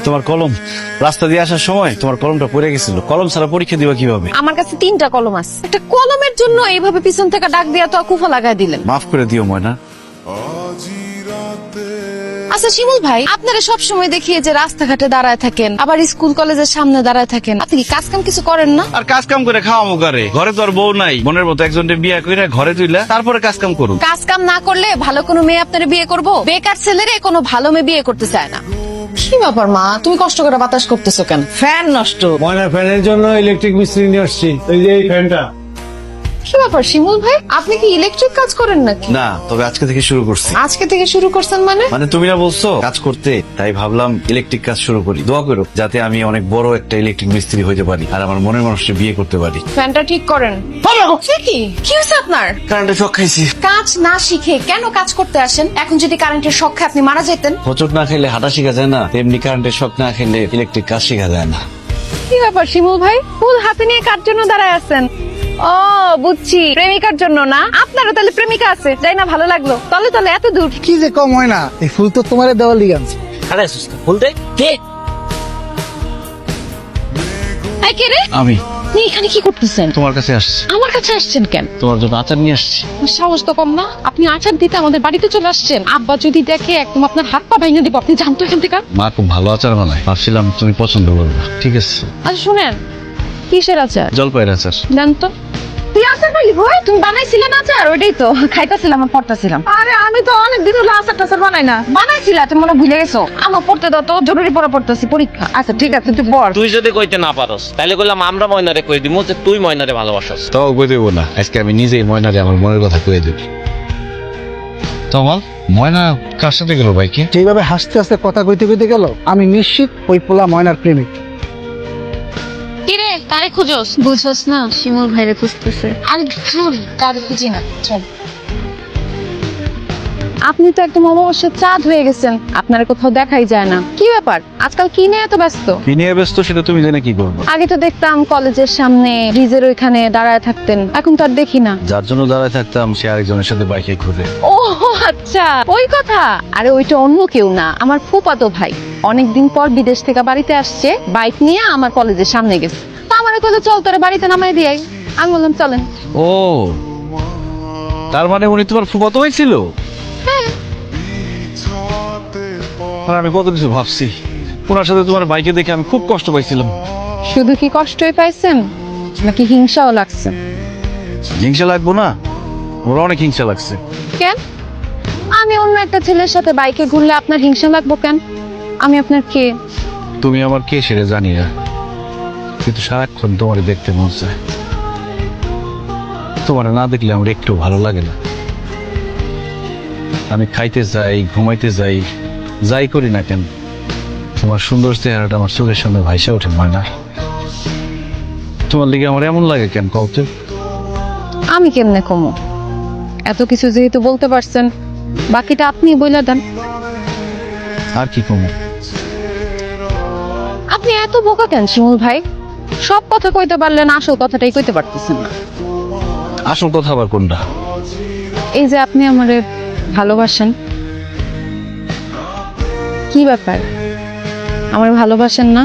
তোমার কলম রাস্তা দিয়ে আসার সময় তোমার কলমটা পড়ে গেছিল। কলম ছাড়া পরীক্ষা দিবা কিভাবে? আমার কাছে 3টা কলম আছে। একটা কলমের জন্য এইভাবে পিছন থেকে ডাক দিয়া তো কুফা লাগাই দিলেন। মাফ করে দিও ময়না। আচ্ছা শিমুল ভাই, আপনারা সব সময় দেখিয়ে যে রাস্তাঘাটে দাঁড়ায় থাকেন, আবার স্কুল কলেজের সামনে দাঁড়ায় থাকেন, আপনি কি কাজ কাম কিছু করেন না? আর কাজ কাম করে খাওয়া মুখারে, ঘরে তো আর বউ নাই। মনের মতো একজনকে বিয়ে করে ঘরে তুইলা তারপরে কাজ কাম করুন। কাজ কাম না করলে ভালো কোনো মেয়ে আপনারা বিয়ে করবো? বেকার ছেলেরে কোনো ভালো মেয়ে বিয়ে করতে চায় না। কি ব্যাপার মা, তুমি কষ্ট করে বাতাস করতেছো কেন? ফ্যান নষ্ট। ময়না ফ্যানের জন্য ইলেকট্রিক মিস্ত্রি নিয়ে আসছি। এই যে এই ফ্যানটা। কি ব্যাপার শিমুল ভাই, আপনি কি ইলেকট্রিক কাজ করেন নাকি? না, তবে আজকে থেকে শুরু করছি। আজকে থেকে শুরু করছেন মানে? মানে তুমি না বলছো কাজ করতে, তাই ভাবলাম ইলেকট্রিক কাজ শুরু করি। দোয়া করো যাতে আমি অনেক বড় একটা ইলেকট্রিক মিস্ত্রি হইতে পারি আর আমার মনের মানুষকে বিয়ে করতে পারি। ফ্যানটা ঠিক করেন। সে কি কি হয়েছে আপনার? কারেন্টে শক খাইছি। কাজ না শিখে কেন কাজ করতে আসেন? এখন যদি কারেন্টের শক খায় আপনি মারা যেতেন। হোঁচট না খেলে হাঁটা শেখা যায় না, তেমনি কারেন্টের শক না খেলে ইলেকট্রিক কাজ শেখা যায় না। কি ব্যাপার শিমুল ভাই, ফুল হাতে নিয়ে কার জন্য দাঁড়ায় আছেন? ও বুঝছি, প্রেমিকার জন্য না? আপনারও তাহলে প্রেমিকা আছে, যাই না, ভালো লাগলো। তলে তলে এত দূর। কি যে কম হয় না, এই ফুল তো তোমার দেওয়ার লিগে আনছি। আরে সুস্থ ফুল দে কে? এই কে রে? আমি আপনি এখানে কি করতেছেন? তোমার কাছে আসছি। আমার কাছে আসছেন কেন? তোমার জন্য আচার নিয়ে আসছি। সাহস তো কম না, আপনি আচার দিতে আমাদের বাড়িতে চলে আসছেন। আব্বা যদি দেখে একদম আপনার হাত পা ভেঙে দিব। আপনি জানতো এখান থেকে? মা খুব ভালো আচার বানায়, ভাবছিলাম তুমি পছন্দ করবে। ঠিক আছে, আচ্ছা শুনেন, কিসের আচার? জলপাইয়ের আচার। জান তো। তুই আচার পাইলি ভাই? তুমি বানাইছিলে না আচার? ওইটাই তো খাইতেছিলাম আর পড়তেছিলাম। আরে আমি তো অনেক দিন হলো আচার টাচার বানাই না। বানাইছিলা, তুমি মনে হয় ভুলে গেছো। আমার পড়তে দাও তো, জরুরি পড়া পড়তেছি, পরীক্ষা। আচ্ছা ঠিক আছে, তুই পড়। তুই যদি কইতে না পারস তাহলে কইলাম আমরা ময়নারে কই দিমু যে তুই ময়নারে ভালোবাসস। তাও কই দেবো না, আজকে আমি নিজেই ময়নারে আমার মনের কথা কয়ে দেব। তোমার ময়না কার সাথে গেল বাইকে? যেভাবে হাসতে হাসতে কথা কইতে কইতে গেল, আমি নিশ্চিত ওই পোলা ময়নার প্রেমিক। কিরে, তারে খুঁজোস? বুঝছস না, শিমুল ভাইরে খুঁজতেছে। আরে ধুর, তারে খুঁজি না, চল। আপনি তো একদম অমাবস্যার চাঁদ হয়ে গেছেন, আপনার কোথাও দেখাই যায় না। কি ব্যাপার, আজকাল কি নিয়ে এত ব্যস্ত? কি নিয়ে ব্যস্ত সেটা তুমি জেনে কি করবো? আগে তো দেখতাম কলেজের সামনে ব্রিজের ওইখানে দাঁড়ায় থাকতেন, এখন তো আর দেখি না। যার জন্য দাঁড়ায় থাকতাম সে আরেকজনের সাথে বাইকে ঘুরে। ও আচ্ছা, ওই কথা। আরে ওইটা অন্য কেউ না, আমার ফুফাতো ভাই। অনেকদিন পর বিদেশ থেকে বাড়িতে আসছে, বাইক নিয়ে আমার কলেজের সামনে গেছে। তো আমার কলেজ চল, তোরে বাড়িতে নামাই দিয়াই। আমি বললাম চলেন। ও, তার মানে উনি তোমার ফুফাতো ভাই ছিল? আর আমি কত কিছু ভাবছি, ওনার সাথে তোমার বাইকে দেখে আমি খুব কষ্ট পাইছিলাম। শুধু কি কষ্টই পাইছেন নাকি হিংসাও লাগছে? হিংসা লাগবো না? ওরা অনেক হিংসা লাগছে। কেন? আমি অন্য একটা ছেলের সাথে বাইকে ঘুরলে আপনার হিংসা লাগবো কেন? আমি আপনার কে? তুমি আমার কে সেটা জানি না, কিন্তু সারাক্ষণ তোমার দেখতে মন চায়। তোমার না দেখলে আমার একটু ভালো লাগে না। আমি খাইতে যাই, ঘুমাইতে যাই, যাই করি না কেন, তোমার সুন্দর চেহারাটা আমার চোখের সামনে ভাইসা ওঠে ময়না। তোমার লিগে আমার এমন লাগে কেন কওতে? আমি কেমনে কমো? এত কিছু যেহেতু বলতে পারছেন, বাকিটা আপনি বইলা দেন। আর কি কমো? আপনি এত বোকা কেন শিমুল ভাই? সব কথা কইতে পারলেন, আসল কথাটাই কইতে পারতেছেন না। আসল কথা আবার কোনটা? এই যে আপনি আমারে ভালোবাসেন। কি ব্যাপার, আমার ভালোবাসেন না?